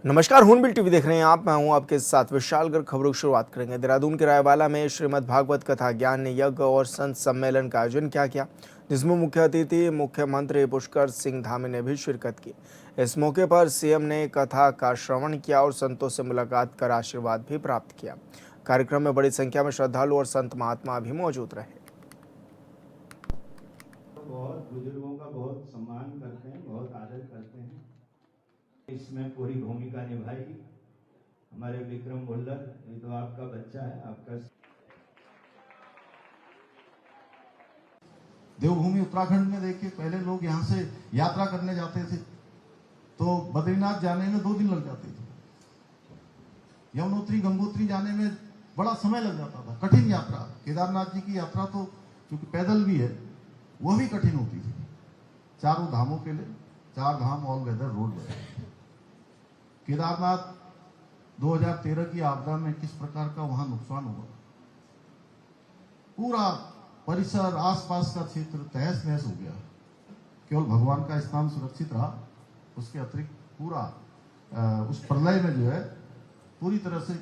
नमस्कार, हूनबिल टीवी देख रहे हैं आप। मैं हूं आपके साथ विशालगढ़। खबरों की शुरुआत करेंगे। देहरादून के रायवाला में श्रीमद् भागवत कथा ज्ञान यज्ञ और संत सम्मेलन का आयोजन किया गया, जिसमें मुख्य अतिथि मुख्यमंत्री पुष्कर सिंह धामी ने भी शिरकत की। इस मौके पर सीएम ने कथा का श्रवण किया और संतों से मुलाकात कर आशीर्वाद भी प्राप्त किया। कार्यक्रम में बड़ी संख्या में श्रद्धालु और संत महात्मा भी मौजूद रहे। बहुत बुजुर्गों का बहुत सम्मान करते हैं, बहुत आदर करते हैं। इसमें पूरी भूमिका निभाई हमारे विक्रम भुल्लर। ये तो आपका बच्चा है, आपका। देवभूमि उत्तराखंड में देखिए, पहले लोग यहाँ से यात्रा करने जाते थे तो बद्रीनाथ जाने में 2 दिन लग जाते थे। यमुनोत्री गंगोत्री जाने में बड़ा समय लग जाता था, कठिन यात्रा। केदारनाथ जी की यात्रा तो क्योंकि पैदल भी है, वह भी कठिन होती थी। चारों धामों के लिए 4 धाम ऑल वेदर रोड बने। केदारनाथ 2013 की आपदा में किस प्रकार का वहां नुकसान हुआ, पूरा परिसर आसपास का क्षेत्र तहस नहस हो गया। केवल भगवान का स्थान सुरक्षित रहा, उसके अतिरिक्त पूरा उस प्रलय में जो है पूरी तरह से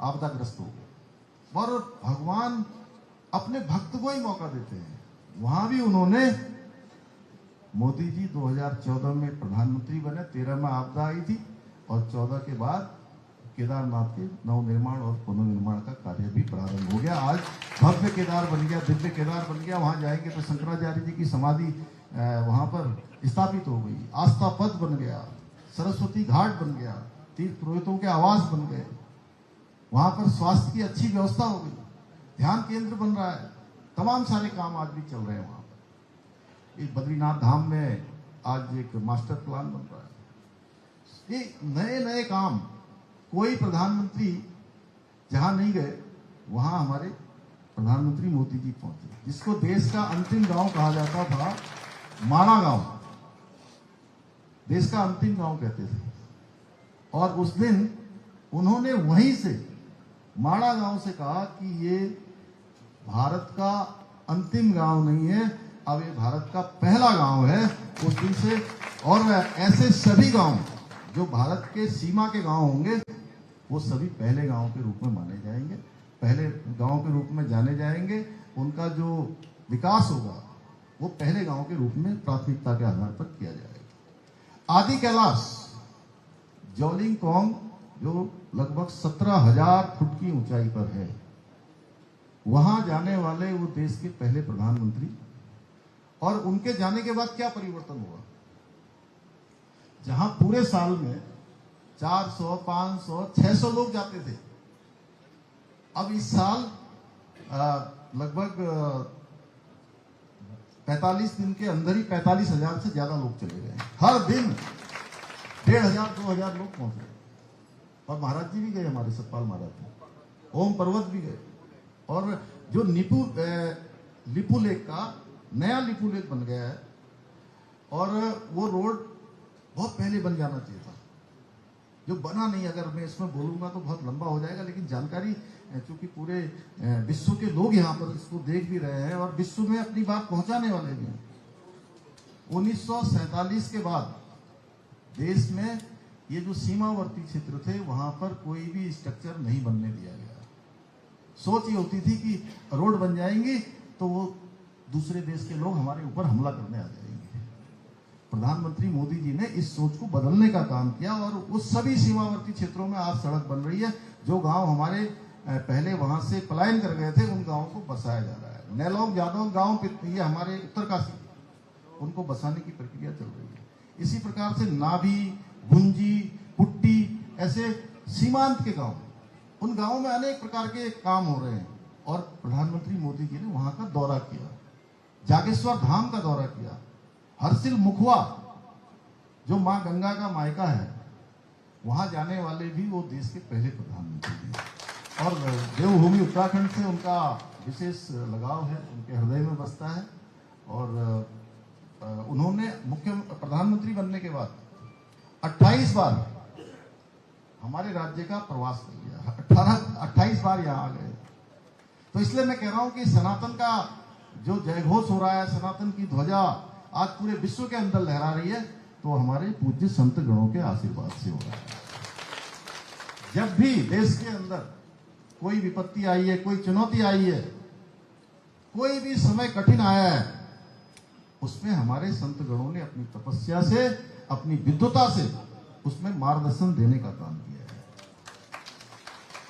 आपदाग्रस्त हो गया। और भगवान अपने भक्त को ही मौका देते हैं। वहां भी उन्होंने, मोदी जी 2014 में प्रधानमंत्री बने, 13 में आपदा आई थी और 14 के बाद केदारनाथ के नवनिर्माण और पुनर्निर्माण का कार्य भी प्रारंभ हो गया। आज भव्य केदार बन गया, दिव्य केदार बन गया। वहां जाएंगे तो शंकराचार्य जी की समाधि वहां पर स्थापित हो गई, आस्था पथ बन गया, सरस्वती घाट बन गया, तीर्थ पुरोहितों के आवास बन गए। वहां पर स्वास्थ्य की अच्छी व्यवस्था हो गई, ध्यान केंद्र बन रहा है, तमाम सारे काम आज भी चल रहे हैं वहां पर। इस बद्रीनाथ धाम में आज एक मास्टर प्लान बन रहा है। ये नए नए काम, कोई प्रधानमंत्री जहां नहीं गए वहां हमारे प्रधानमंत्री मोदी जी पहुंचे। जिसको देश का अंतिम गांव कहा जाता था, माणा गांव, देश का अंतिम गांव कहते थे। और उस दिन उन्होंने वहीं से, माणा गांव से कहा कि ये भारत का अंतिम गांव नहीं है, अब ये भारत का पहला गांव है। उस दिन से और ऐसे सभी गांव जो भारत के सीमा के गांव होंगे, वो सभी पहले गांव के रूप में माने जाएंगे, पहले गांव के रूप में जाने जाएंगे। उनका जो विकास होगा वो पहले गांव के रूप में प्राथमिकता के आधार पर किया जाएगा। आदि कैलाश जौलिंग कोंग, जो लगभग 17,000 फुट की ऊंचाई पर है, वहां जाने वाले वो देश के पहले प्रधानमंत्री। और उनके जाने के बाद क्या परिवर्तन हुआ, जहां पूरे साल में 400, 500, 600 लोग जाते थे, अब इस साल लगभग 45 दिन के अंदर ही 45,000 से ज्यादा लोग चले गए। हर दिन 1,500, 2,000 लोग पहुंच गए। और महाराज जी भी गए, हमारे सतपाल महाराज, ओम पर्वत भी गए। और जो लिपू लेक का नया लिपू लेक बन गया है, और वो रोड बहुत पहले बन जाना चाहिए था, जो बना नहीं। अगर मैं इसमें बोलूंगा तो बहुत लंबा हो जाएगा, लेकिन जानकारी चूंकि पूरे विश्व के लोग यहाँ पर इसको देख भी रहे हैं और विश्व में अपनी बात पहुंचाने वाले भी हैं। 1947 के बाद देश में ये जो सीमावर्ती क्षेत्र थे, वहां पर कोई भी स्ट्रक्चर नहीं बनने दिया गया। सोच ये होती थी कि रोड बन जाएंगी तो वो दूसरे देश के लोग हमारे ऊपर हमला करने आ जाएंगे। प्रधानमंत्री मोदी जी ने इस सोच को बदलने का काम किया और उस सभी सीमावर्ती क्षेत्रों में आज सड़क बन रही है। जो गांव हमारे पहले वहां से पलायन कर गए थे, उन गांवों को बसाया जा रहा है। नैलोंग जादव गांव, ये हमारे उत्तरकाशी, उनको बसाने की प्रक्रिया चल रही है। इसी प्रकार से नाभी, गुंजी, कुट्टी, ऐसे सीमांत के गांव, उन गांवों में अनेक प्रकार के काम हो रहे हैं। और प्रधानमंत्री मोदी जी ने वहां का दौरा किया, जागेश्वर धाम का दौरा किया, हरसिल मुखवा जो मां गंगा का मायका है, वहां जाने वाले भी वो देश के पहले प्रधानमंत्री हैं। और देवभूमि उत्तराखंड से उनका विशेष लगाव है, उनके हृदय में बसता है। और उन्होंने मुख्य प्रधानमंत्री बनने के बाद 28 बार हमारे राज्य का प्रवास कर लिया, 28 बार यहाँ आ गए। तो इसलिए मैं कह रहा हूं कि सनातन का जो जयघोष हो रहा है, सनातन की ध्वजा आज पूरे विश्व के अंदर लहरा रही है, तो हमारे पूज्य संत गणों के आशीर्वाद से हो रहा है। जब भी देश के अंदर कोई विपत्ति आई है, कोई चुनौती आई है, कोई भी समय कठिन आया है, उसमें हमारे संत गणों ने अपनी तपस्या से, अपनी विद्वता से उसमें मार्गदर्शन देने का काम किया है।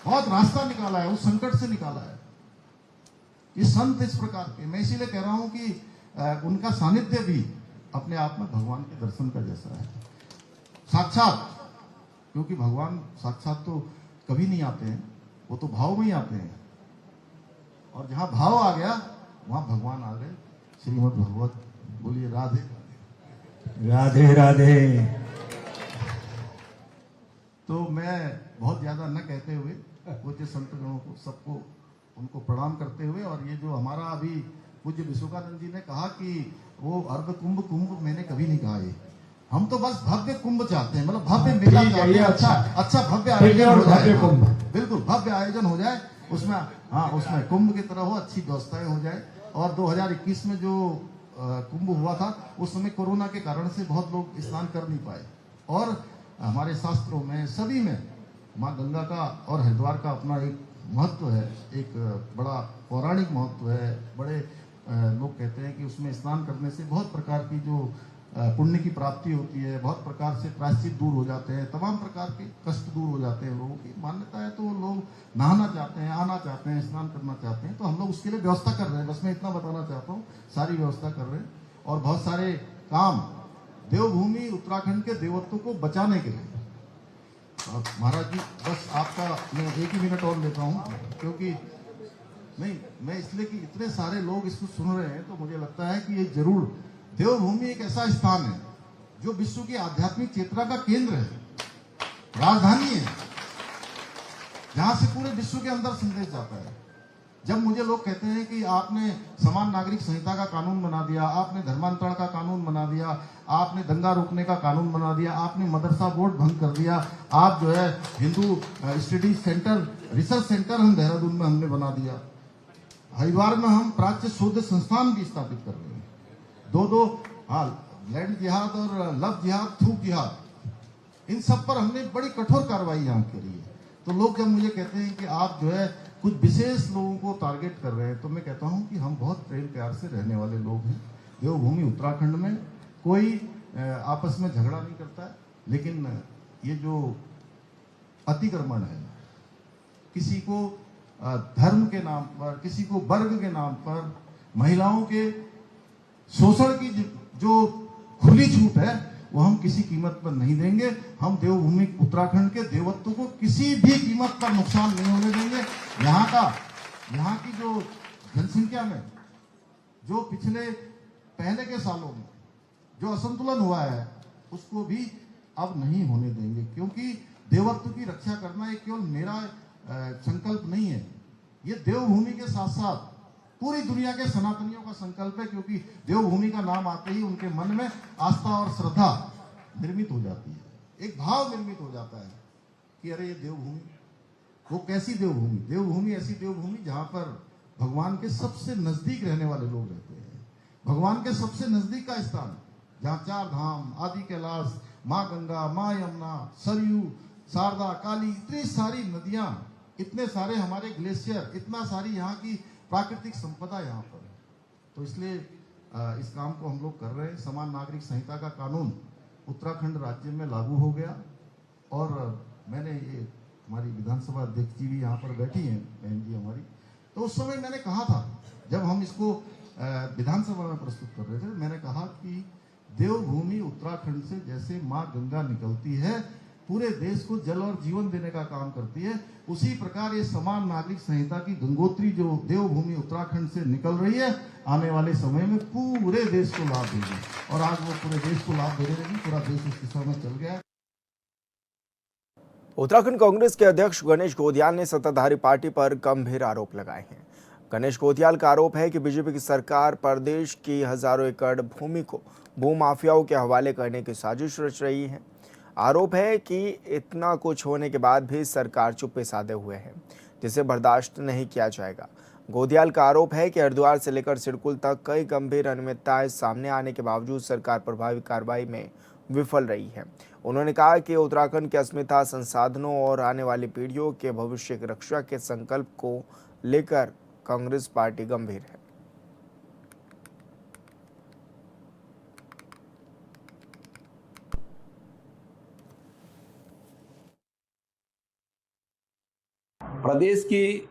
बहुत रास्ता निकाला है, उस संकट से निकाला है। ये संत इस प्रकार के, मैं इसीलिए कह रहा हूं कि उनका सानिध्य भी अपने आप में भगवान के दर्शन का जैसा है, साक्षात। क्योंकि भगवान साक्षात तो कभी नहीं आते हैं, वो तो भाव में ही आते हैं, और जहां भाव आ गया वहां भगवान आ गए। श्रीमद् भगवत बोलिए राधे राधे राधे। तो मैं बहुत ज्यादा न कहते हुए पूज्य संत गणों को, सबको उनको प्रणाम करते हुए, और ये जो हमारा अभी पूज्य विश्वकानंद जी ने कहा कि वो अर्ध कुंभ मैंने कभी नहीं कहा। ये हम तो बस भव्य कुंभ चाहते हैं, मतलब भव्य मेला चाहते हैं, अच्छा भव्य आयोजन हो जाए, बिल्कुल भव्य आयोजन हो जाए, उसमें उसमें कुंभ की तरह हो, अच्छी व्यवस्थाएं हो जाए। और 2021 में जो कुंभ हुआ था, उस समय कोरोना के कारण से बहुत लोग स्नान कर नहीं पाए, और हमारे शास्त्रों में सभी में माँ गंगा का और हरिद्वार का अपना एक महत्व है, एक बड़ा पौराणिक महत्व है। बड़े लोग कहते हैं कि उसमें स्नान करने से बहुत प्रकार की जो पुण्य की प्राप्ति होती है, बहुत प्रकार से प्रायश्चित दूर हो जाते हैं, तमाम प्रकार के कष्ट दूर हो जाते हैं। लोगों की मान्यता है, तो लोग नहाना चाहते हैं, आना चाहते हैं, स्नान करना चाहते हैं, तो हम लोग उसके लिए व्यवस्था कर रहे हैं। बस मैं इतना बताना चाहता हूँ, सारी व्यवस्था कर रहे हैं, और बहुत सारे काम देवभूमि उत्तराखंड के देवत्व को बचाने के लिए। महाराज जी, बस आपका मैं 1 ही मिनट और लेता हूँ, क्योंकि नहीं, मैं इसलिए कि इतने सारे लोग इसको सुन रहे हैं, तो मुझे लगता है कि ये जरूर, देवभूमि एक ऐसा स्थान है जो विश्व की आध्यात्मिक चेतना का केंद्र है, राजधानी है, जहां से पूरे विश्व के अंदर संदेश जाता है। जब मुझे लोग कहते हैं कि आपने समान नागरिक संहिता का कानून बना दिया, आपने धर्मांतरण का कानून बना दिया, आपने दंगा रोकने का कानून बना दिया, आपने मदरसा बोर्ड भंग कर दिया, आप जो है Hindu study centre, research centre हम देहरादून में हमने बना दिया, हरिद्वार में हम प्राच्य शोध संस्थान भी स्थापित कर रहे हैं, दो लैंड जिहाद और लव जिहाद, थूक जिहाद, इन सब पर हमने बड़ी कठोर कार्रवाई यहाँ करी है। तो लोग जब मुझे कहते हैं कि आप जो है कुछ विशेष लोगों को टारगेट कर रहे हैं, तो मैं कहता हूं कि हम बहुत प्रेम प्यार से रहने वाले लोग हैं। देवभूमि उत्तराखंड में कोई आपस में झगड़ा नहीं करता है, लेकिन ये जो अतिक्रमण है, किसी को धर्म के नाम पर, किसी को वर्ग के नाम पर, महिलाओं के शोषण की जो खुली छूट है, वो हम किसी कीमत पर नहीं देंगे। हम देवभूमि उत्तराखंड के देवत्व को किसी भी कीमत पर नुकसान नहीं होने देंगे। यहाँ की जो जनसंख्या में जो पहले के सालों में जो असंतुलन हुआ है, उसको भी अब नहीं होने देंगे, क्योंकि देवत्व की रक्षा करना ये केवल मेरा संकल्प नहीं है, ये देवभूमि के साथ साथ पूरी दुनिया के सनातनियों का संकल्प है। क्योंकि देवभूमि का नाम आते ही उनके मन में आस्था और श्रद्धा निर्मित हो जाती है, एक भाव निर्मित हो जाता है कि अरे ये देवभूमि, वो कैसी देवभूमि, देवभूमि ऐसी देवभूमि जहां पर भगवान के सबसे नजदीक रहने वाले लोग रहते हैं, भगवान के सबसे नजदीक का स्थान, जहां 4 धाम, आदि कैलाश, माँ गंगा, माँ यमुना, सरयू, शारदा, काली, इतनी सारी नदियां, इतने सारे हमारे ग्लेशियर, इतना सारी यहाँ की प्राकृतिक संपदा यहाँ पर है। तो इसलिए इस काम को हम लोग कर रहे हैं। समान नागरिक संहिता का कानून उत्तराखंड राज्य में लागू हो गया, और मैंने ये, हमारी विधानसभा अध्यक्ष जी भी यहाँ पर बैठी हैं, बहन जी हमारी, तो उस समय मैंने कहा था, जब हम इसको विधानसभा में प्रस्तुत कर रहे थे, मैंने कहा कि देवभूमि उत्तराखंड से जैसे माँ गंगा निकलती है, पूरे देश को जल और जीवन देने का काम करती है, उसी प्रकार ये समान नागरिक संहिता की गंगोत्री जो देवभूमि उत्तराखंड से निकल रही है, आने वाले समय में पूरे देश को लाभ देगी, और आज वो पूरे देश को लाभ दे रही है, पूरा देश इस दिशा में चल गया है। उत्तराखंड कांग्रेस के अध्यक्ष गणेश गोदियाल ने सत्ताधारी पार्टी पर गंभीर आरोप लगाए हैं। गणेश गोदियाल का आरोप है कि बीजेपी की सरकार प्रदेश की हजारों एकड़ भूमि को भूमाफियाओं के हवाले करने की साजिश रच रही है। आरोप है कि इतना कुछ होने के बाद भी सरकार चुप्पी साधे हुए है, जिसे बर्दाश्त नहीं किया जाएगा। गोदियाल का आरोप है कि हरिद्वार से लेकर सिडकुल तक कई गंभीर अनियमितताएं सामने आने के बावजूद सरकार प्रभावी कार्रवाई में विफल रही है। उन्होंने कहा कि उत्तराखंड की अस्मिता, संसाधनों और आने वाली पीढ़ियों के भविष्य की रक्षा के संकल्प को लेकर कांग्रेस पार्टी गंभीर है। प्रदेश की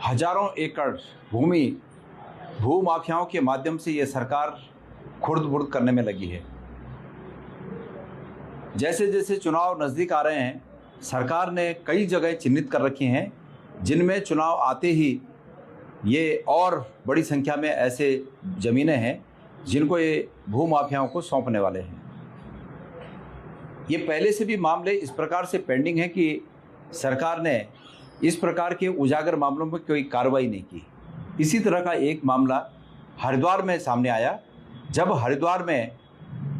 हजारों एकड़ भूमि भू माफियाओं के माध्यम से ये सरकार खुर्द बुर्द करने में लगी है। जैसे जैसे चुनाव नज़दीक आ रहे हैं, सरकार ने कई जगह चिन्हित कर रखी हैं जिनमें चुनाव आते ही ये और बड़ी संख्या में ऐसे ज़मीनें हैं जिनको ये भू माफियाओं को सौंपने वाले हैं। ये पहले से भी मामले इस प्रकार से पेंडिंग हैं कि सरकार ने इस प्रकार के उजागर मामलों में कोई कार्रवाई नहीं की। इसी तरह का एक मामला हरिद्वार में सामने आया, जब हरिद्वार में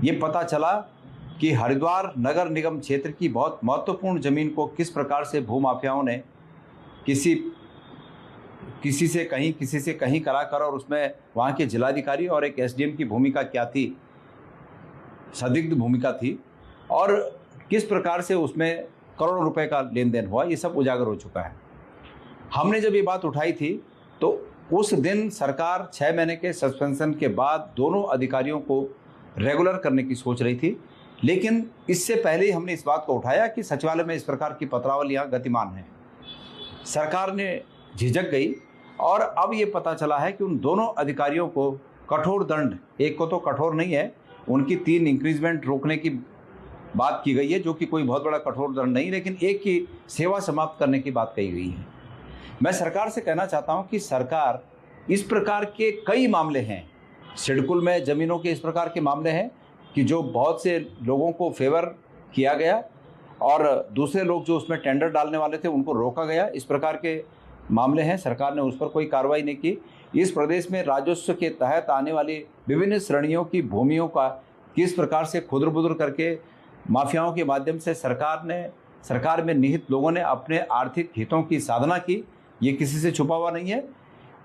ये पता चला कि हरिद्वार नगर निगम क्षेत्र की बहुत महत्वपूर्ण ज़मीन को किस प्रकार से भूमाफियाओं ने किसी से कहीं कराकर, और उसमें वहाँ के जिलाधिकारी और एक एसडीएम की भूमिका क्या थी, संदिग्ध भूमिका थी, और किस प्रकार से उसमें करोड़ों रुपए का लेन देन हुआ, ये सब उजागर हो चुका है। हमने जब ये बात उठाई थी तो उस दिन सरकार 6 महीने के सस्पेंशन के बाद दोनों अधिकारियों को रेगुलर करने की सोच रही थी, लेकिन इससे पहले ही हमने इस बात को उठाया कि सचिवालय में इस प्रकार की पत्रावलियाँ गतिमान हैं। सरकार ने झिझक गई और अब ये पता चला है कि उन दोनों अधिकारियों को कठोर दंड, एक को तो कठोर नहीं है, उनकी 3 इंक्रीजमेंट रोकने की बात की गई है, जो कि कोई बहुत बड़ा कठोर दंड नहीं, लेकिन एक की सेवा समाप्त करने की बात कही गई है। मैं सरकार से कहना चाहता हूं कि सरकार, इस प्रकार के कई मामले हैं, सिडकुल में ज़मीनों के इस प्रकार के मामले हैं कि जो बहुत से लोगों को फेवर किया गया और दूसरे लोग जो उसमें टेंडर डालने वाले थे उनको रोका गया, इस प्रकार के मामले हैं। सरकार ने उस पर कोई कार्रवाई नहीं की। इस प्रदेश में राजस्व के तहत आने वाली विभिन्न श्रेणियों की भूमियों का किस प्रकार से खुदर बुदर करके माफियाओं के माध्यम से सरकार में निहित लोगों ने अपने आर्थिक हितों की साधना की, ये किसी से छुपा हुआ नहीं है।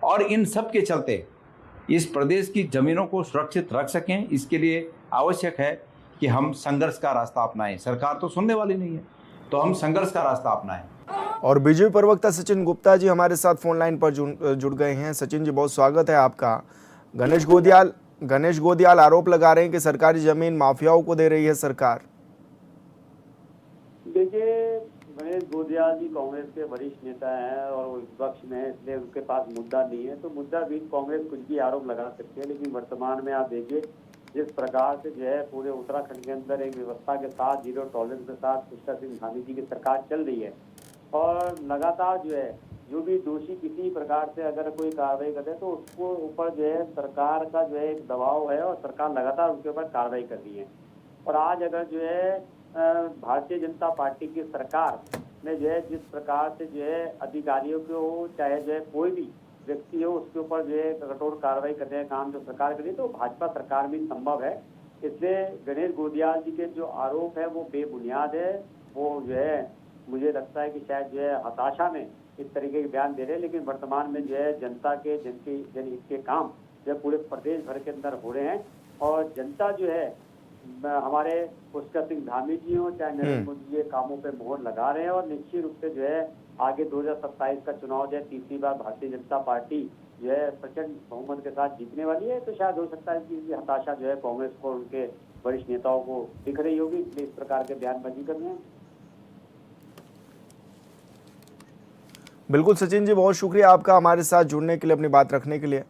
और इन सब के चलते इस प्रदेश की ज़मीनों को सुरक्षित रख सकें, इसके लिए आवश्यक है कि हम संघर्ष का रास्ता अपनाएं। सरकार तो सुनने वाली नहीं है, तो हम संघर्ष का रास्ता अपनाएं। और बीजेपी प्रवक्ता सचिन गुप्ता जी हमारे साथ फोन लाइन पर जुड़ गए हैं। सचिन जी, बहुत स्वागत है आपका। गणेश गोदियाल आरोप लगा रहे हैं कि सरकारी जमीन माफियाओं को दे रही है सरकार। देखिए, गणेश गोदियाल जी कांग्रेस के वरिष्ठ नेता हैं और वो विपक्ष में है, इसलिए उनके पास मुद्दा नहीं है, तो मुद्दा भी कांग्रेस कुछ भी आरोप लगा सकती है। लेकिन वर्तमान में आप देखिए, जिस प्रकार से जो है पूरे उत्तराखंड के अंदर एक व्यवस्था के साथ, जीरो टॉलरेंस के साथ पुष्कर सिंह धामी जी की सरकार चल रही है, और लगातार जो है जो भी दोषी किसी प्रकार से अगर कोई कार्रवाई करे तो उसको ऊपर जो है सरकार का जो है एक दबाव है, और सरकार लगातार उनके ऊपर कार्रवाई कर रही है। और आज अगर जो है भारतीय जनता पार्टी की सरकार ने जो है जिस प्रकार से जो है अधिकारियों को, चाहे जो है कोई भी व्यक्ति हो, उसके ऊपर जो है कठोर कार्रवाई करने का काम जो सरकार करी, तो भाजपा सरकार में संभव है। इसलिए गणेश गोदियाल जी के जो आरोप है वो बेबुनियाद है। वो जो है मुझे लगता है कि शायद जो है हताशा में इस तरीके के बयान दे रहे हैं, लेकिन वर्तमान में जो है जनता के जनहित के काम जो पूरे प्रदेश भर के अंदर हो रहे हैं, और जनता जो है हमारे पुष्कर सिंह धामी जी हो चाहे नरेंद्र मोदी जी कामों पे मोहर लगा रहे हैं, और निश्चित रूप से जो है आगे 2027 का चुनाव जो है तीसरी बार भारतीय जनता पार्टी जो है प्रचंड बहुमत के साथ जीतने वाली है। तो शायद हो सकता है कि हताशा जो है कांग्रेस को, उनके वरिष्ठ नेताओं को दिख रही होगी, इसलिए इस प्रकार के बयानबाजी कर रहे हैं। बिल्कुल सचिन जी, बहुत शुक्रिया आपका हमारे साथ जुड़ने के लिए, अपनी बात रखने के लिए।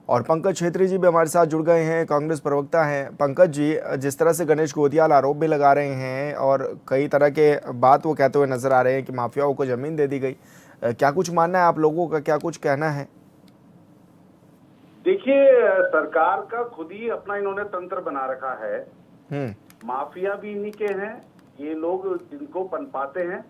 और पंकज छेत्री जी भी हमारे साथ जुड़ गए हैं, कांग्रेस प्रवक्ता हैं। पंकज जी, जिस तरह से गणेश गोदियाल आरोप भी लगा रहे हैं और कई तरह के बात वो कहते हुए नजर आ रहे हैं कि माफियाओं को जमीन दे दी गई, क्या कुछ मानना है आप लोगों का, क्या कुछ कहना है? देखिए, सरकार का खुद ही अपना इन्होंने तंत्र बना रखा है। माफिया भी इन्हीं के हैं, ये लोग जिनको पनपाते हैं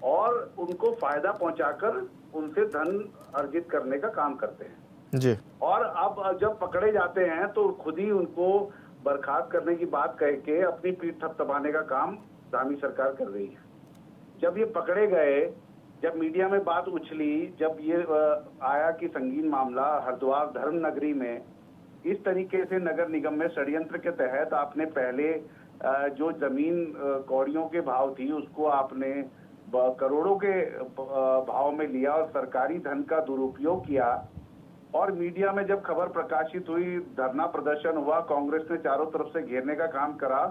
और उनको फायदा पहुंचाकर उनसे धन अर्जित करने का काम करते हैं जी। और अब जब पकड़े जाते हैं तो खुद ही उनको बर्खास्त करने की बात कह के अपनी पीठ थपथपाने का काम धामी सरकार कर रही है। जब ये पकड़े गए, जब मीडिया में बात उछली, जब ये आया कि संगीन मामला हरिद्वार धर्म नगरी में इस तरीके से नगर निगम में षड्यंत्र के तहत आपने पहले जो जमीन कौड़ियों के भाव थी उसको आपने करोड़ों के भाव में लिया और सरकारी धन का दुरुपयोग किया। और मीडिया में जब खबर प्रकाशित हुई, धरना प्रदर्शन हुआ, कांग्रेस ने चारों तरफ से घेरने का काम करा।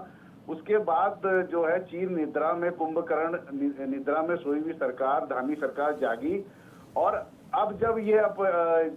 उसके बाद जो है चीर निद्रा में, कुंभकर्ण निद्रा में सोई हुई सरकार, धामी सरकार जागी। और अब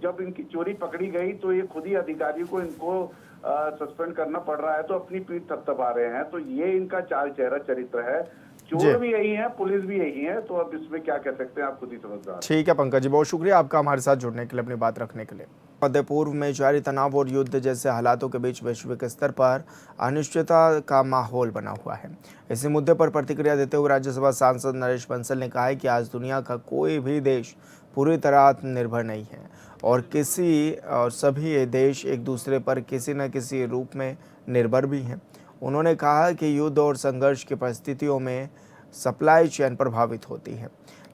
जब इनकी चोरी पकड़ी गई तो ये खुद ही अधिकारियों को इनको सस्पेंड करना पड़ रहा है, तो अपनी पीठ थपथपा रहे हैं। तो ये इनका चाल चेहरा चरित्र है। चोर भी यही है, पुलिस भी यही है, तो अब इसमें क्या कह सकते हैं, आप खुद ही समझदार। ठीक है पंकज जी, बहुत शुक्रिया आपका हमारे साथ जुड़ने के लिए, अपनी बात रखने के लिए। मध्य पूर्व में जारी तनाव और युद्ध जैसे हालातों के बीच वैश्विक स्तर पर अनिश्चितता का माहौल बना हुआ है। इसी मुद्दे पर प्रतिक्रिया देते हुए राज्यसभा सांसद नरेश बंसल ने कहा है कि आज दुनिया का कोई भी देश पूरी तरह आत्मनिर्भर नहीं है और सभी देश एक दूसरे पर किसी न किसी रूप में निर्भर भी हैं। उन्होंने कहा कि युद्ध और संघर्ष की परिस्थितियों में सप्लाई चेन प्रभावित होती है,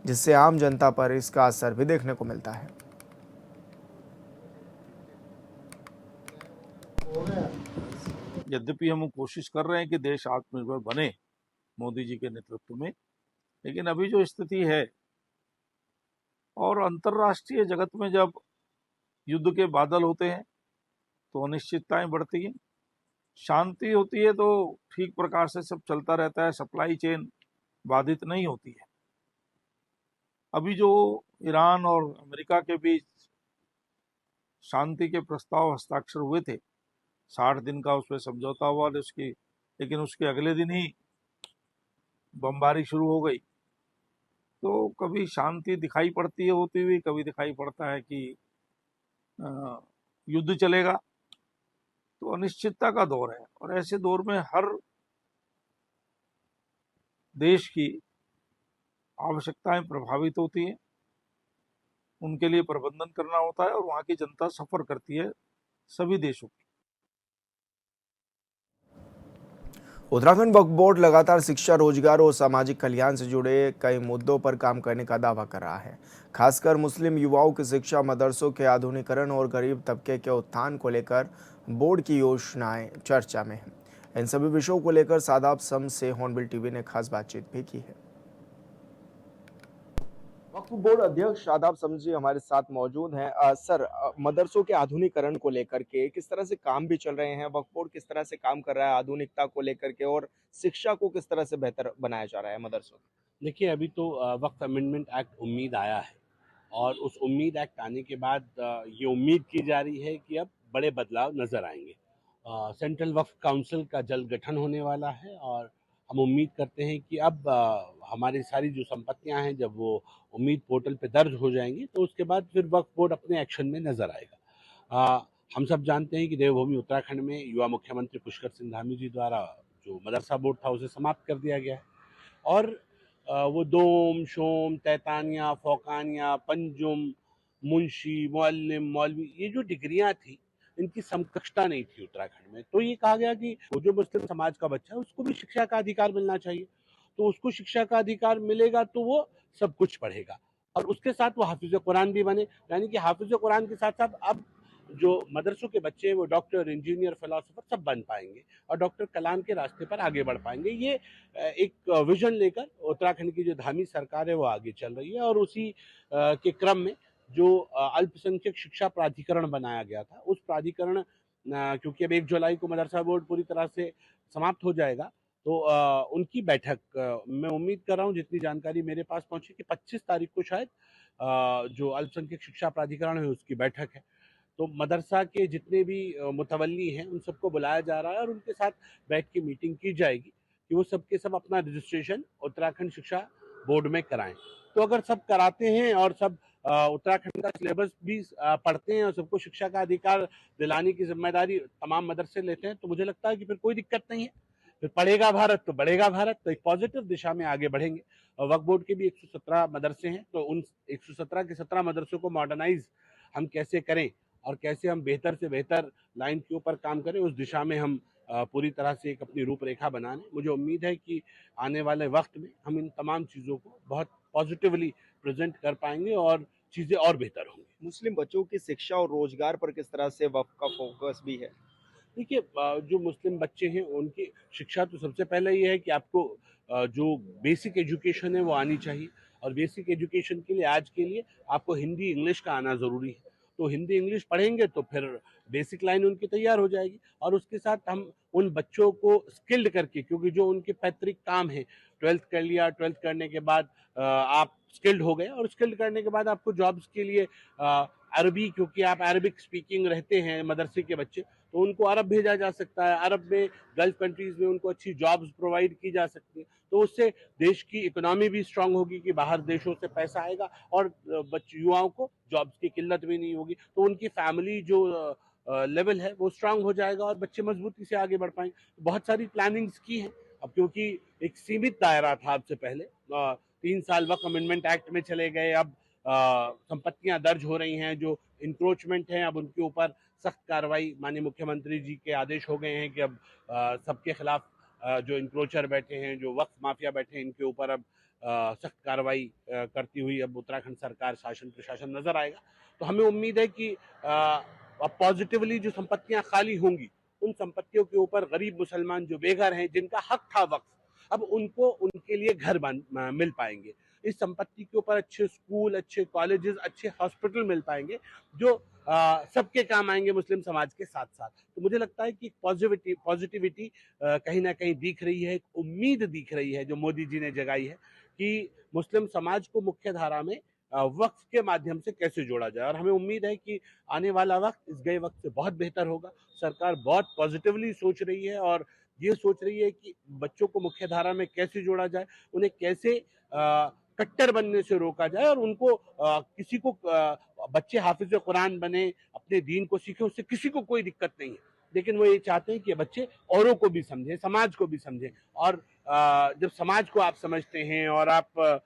जिससे आम जनता पर इसका असर भी देखने को मिलता है। यद्यपि हम कोशिश कर रहे हैं कि देश आत्मनिर्भर बने मोदी जी के नेतृत्व में, लेकिन अभी जो स्थिति है और अंतर्राष्ट्रीय जगत में जब युद्ध के बादल होते हैं तो अनिश्चितताएं बढ़ती हैं। शांति होती है तो ठीक प्रकार से सब चलता रहता है, सप्लाई चेन बाधित नहीं होती है। अभी जो ईरान और अमेरिका के बीच शांति के प्रस्ताव हस्ताक्षर हुए थे, 60 दिन का उस पर समझौता हुआ, लेकिन उसके अगले दिन ही बमबारी शुरू हो गई। तो कभी शांति दिखाई पड़ती है होती हुई, कभी दिखाई पड़ता है कि युद्ध चलेगा। तो अनिश्चितता का दौर है और ऐसे दौर में हर देश की आवश्यकताएं प्रभावित होती हैं, उनके लिए प्रबंधन करना होता है और वहाँ की जनता सफर करती है सभी देशों की। उत्तराखंड वक्फ बोर्ड लगातार शिक्षा, रोजगार और सामाजिक कल्याण से जुड़े कई मुद्दों पर काम करने का दावा कर रहा है। खासकर मुस्लिम युवाओं की शिक्षा, मदरसों के आधुनिकीकरण और गरीब तबके के उत्थान को लेकर बोर्ड की योजनाएं चर्चा में हैं। इन सभी विषयों को लेकर शादाब शम्स से हॉर्नबिल टीवी ने खास बातचीत भी की है। वक्फ बोर्ड अध्यक्ष शादाब शम्स जी हमारे साथ मौजूद हैं। सर, मदरसों के आधुनिकीकरण को लेकर के किस तरह से काम भी चल रहे हैं, वक्फ बोर्ड किस तरह से काम कर रहा है आधुनिकता को लेकर के, और शिक्षा को किस तरह से बेहतर बनाया जा रहा है मदरसों में? देखिए, अभी तो वक्फ अमेंडमेंट एक्ट उम्मीद आया है और उस उम्मीद एक्ट आने के बाद ये उम्मीद की जा रही है कि अब बड़े बदलाव नज़र आएंगे। सेंट्रल वक्फ काउंसिल का जल्द गठन होने वाला है और हम उम्मीद करते हैं कि अब हमारी सारी जो संपत्तियां हैं, जब वो उम्मीद पोर्टल पे दर्ज हो जाएंगी तो उसके बाद फिर वक्फ बोर्ड अपने एक्शन में नज़र आएगा। हम सब जानते हैं कि देवभूमि उत्तराखंड में युवा मुख्यमंत्री पुष्कर सिंह धामी जी द्वारा जो मदरसा बोर्ड था उसे समाप्त कर दिया गया है और वो दोम, शोम, तैतानिया, फौकानिया, पंजुम, मुंशी, मुअल्लिम, मौलवी, ये जो डिग्रियां थी इनकी समकक्षता नहीं थी उत्तराखंड में। तो ये कहा गया कि वो जो मुस्लिम समाज का बच्चा है उसको भी शिक्षा का अधिकार मिलना चाहिए। तो उसको शिक्षा का अधिकार मिलेगा तो वो सब कुछ पढ़ेगा और उसके साथ वो हाफिज कुरान भी बने। यानी कि हाफिज कुरान के साथ साथ अब जो मदरसों के बच्चे हैं वो डॉक्टर, इंजीनियर, फिलोसोफर सब बन पाएंगे और डॉक्टर कलाम के रास्ते पर आगे बढ़ पाएंगे। ये एक विजन लेकर उत्तराखंड की जो धामी सरकार है वो आगे चल रही है और उसी के क्रम में जो अल्पसंख्यक शिक्षा प्राधिकरण बनाया गया था, उस प्राधिकरण क्योंकि अब 1 जुलाई को मदरसा बोर्ड पूरी तरह से समाप्त हो जाएगा, तो उनकी बैठक मैं उम्मीद कर रहा हूँ, जितनी जानकारी मेरे पास पहुंची, कि 25 तारीख को शायद जो अल्पसंख्यक शिक्षा प्राधिकरण है उसकी बैठक है। तो मदरसा के जितने भी मुतवल्ली हैं उन सबको बुलाया जा रहा है और उनके साथ बैठ के मीटिंग की जाएगी कि वो सब के सब अपना रजिस्ट्रेशन उत्तराखंड शिक्षा बोर्ड में कराएं। तो अगर सब कराते हैं और सब उत्तराखंड का सिलेबस भी पढ़ते हैं और सबको शिक्षा का अधिकार दिलाने की जिम्मेदारी तमाम मदरसे लेते हैं, तो मुझे लगता है कि फिर कोई दिक्कत नहीं है। फिर पढ़ेगा भारत तो बढ़ेगा भारत, तो एक पॉजिटिव दिशा में आगे बढ़ेंगे। वक्फ बोर्ड के भी 117 मदरसे हैं, तो उन 117 के 17 मदरसों को मॉडर्नाइज हम कैसे करें और कैसे हम बेहतर से बेहतर लाइन के ऊपर काम करें, उस दिशा में हम पूरी तरह से एक अपनी रूपरेखा बनाने। मुझे उम्मीद है कि आने वाले वक्त में हम इन तमाम चीज़ों को बहुत पॉजिटिवली प्रेजेंट कर पाएंगे और चीज़ें और बेहतर होंगी। मुस्लिम बच्चों की शिक्षा और रोजगार पर किस तरह से वक्फ का फोकस भी है? देखिए, जो मुस्लिम बच्चे हैं उनकी शिक्षा तो सबसे पहले ये है कि आपको जो बेसिक एजुकेशन है वो आनी चाहिए, और बेसिक एजुकेशन के लिए आज के लिए आपको हिंदी इंग्लिश का आना ज़रूरी है। तो हिंदी इंग्लिश पढ़ेंगे तो फिर बेसिक लाइन उनकी तैयार हो जाएगी, और उसके साथ हम उन बच्चों को स्किल्ड करके, क्योंकि जो उनके पैतृक काम है, 12th कर लिया, 12th करने के बाद आप स्किल्ड हो गए, और स्किल्ड करने के बाद आपको जॉब्स के लिए अरबी, क्योंकि आप अरबिक स्पीकिंग रहते हैं मदरसे के बच्चे, तो उनको अरब भेजा जा सकता है। अरब में, गल्फ कंट्रीज में उनको अच्छी जॉब्स प्रोवाइड की जा सकती है, तो उससे देश की इकोनॉमी भी स्ट्रांग होगी कि बाहर देशों से पैसा आएगा, और युवाओं को जॉब्स की किल्लत भी नहीं होगी, तो उनकी फैमिली जो लेवल है वो स्ट्रांग हो जाएगा और बच्चे मजबूती से आगे बढ़ पाएंगे। बहुत सारी प्लानिंग्स की हैं। अब क्योंकि एक सीमित दायरा था आपसे पहले, 3 साल वक्त अमेंडमेंट एक्ट में चले गए, अब संपत्तियां दर्ज हो रही हैं, जो इंक्रोचमेंट हैं अब उनके ऊपर सख्त कार्रवाई, माननीय मुख्यमंत्री जी के आदेश हो गए हैं कि अब सबके खिलाफ जो इंक्रोचर बैठे हैं, जो वक्फ माफिया बैठे हैं, इनके ऊपर अब सख्त कार्रवाई करती हुई अब उत्तराखंड सरकार, शासन प्रशासन नजर आएगा। तो हमें उम्मीद है कि अब पॉजिटिवली जो संपत्तियां खाली होंगी, उन संपत्तियों के ऊपर गरीब मुसलमान जो बेघर हैं, जिनका हक था वक्फ, अब उनको उनके लिए घर मिल पाएंगे। इस संपत्ति के ऊपर अच्छे स्कूल, अच्छे कॉलेजेस, अच्छे हॉस्पिटल मिल पाएंगे, जो सबके काम आएंगे, मुस्लिम समाज के साथ साथ। तो मुझे लगता है कि पॉजिटिविटी कहीं ना कहीं दिख रही है, एक उम्मीद दिख रही है जो मोदी जी ने जगाई है कि मुस्लिम समाज को मुख्य धारा में वक्फ के माध्यम से कैसे जोड़ा जाए, और हमें उम्मीद है कि आने वाला वक्त इस गए वक्त से बहुत बेहतर होगा। सरकार बहुत पॉजिटिवली सोच रही है, और ये सोच रही है कि बच्चों को मुख्य धारा में कैसे जोड़ा जाए, उन्हें कैसे कट्टर बनने से रोका जाए, और उनको किसी को बच्चे हाफिज कुरान बने, अपने दीन को सीखे, उससे किसी को कोई दिक्कत नहीं है, लेकिन वो ये चाहते हैं कि बच्चे औरों को भी समझें, समाज को भी समझें, और जब समाज को आप समझते हैं और आप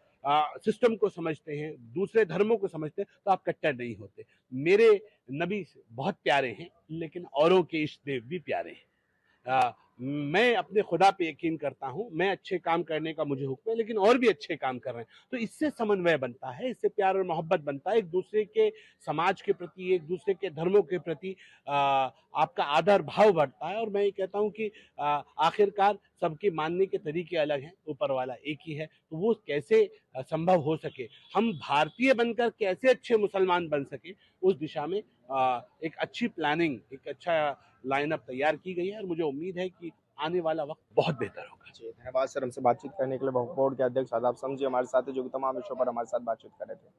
सिस्टम को समझते हैं, दूसरे धर्मों को समझते हैं, तो आप कट्टर नहीं होते। मेरे नबी बहुत प्यारे हैं, लेकिन औरों के इष्ट देव भी प्यारे हैं। मैं अपने खुदा पे यकीन करता हूँ, मैं अच्छे काम करने का मुझे हुक्म है, लेकिन और भी अच्छे काम कर रहे हैं, तो इससे समन्वय बनता है, इससे प्यार और मोहब्बत बनता है, एक दूसरे के समाज के प्रति, एक दूसरे के धर्मों के प्रति आपका आदर भाव बढ़ता है। और मैं ये कहता हूँ कि आखिरकार सबके मानने के तरीके अलग हैं, ऊपर वाला एक ही है, तो वो कैसे संभव हो सके, हम भारतीय बनकर कैसे अच्छे मुसलमान बन सके, उस दिशा में एक अच्छी प्लानिंग, एक अच्छा लाइनअप तैयार की गई है, और मुझे उम्मीद है कि आने वाला वक्त बहुत बेहतर होगा। जी, धन्यवाद सर, हमसे बातचीत करने के लिए। बोर्ड के अध्यक्ष आदाब समझिए हमारे साथ, जो कि तमाम विषयों पर हमारे साथ बातचीत कर रहे थे।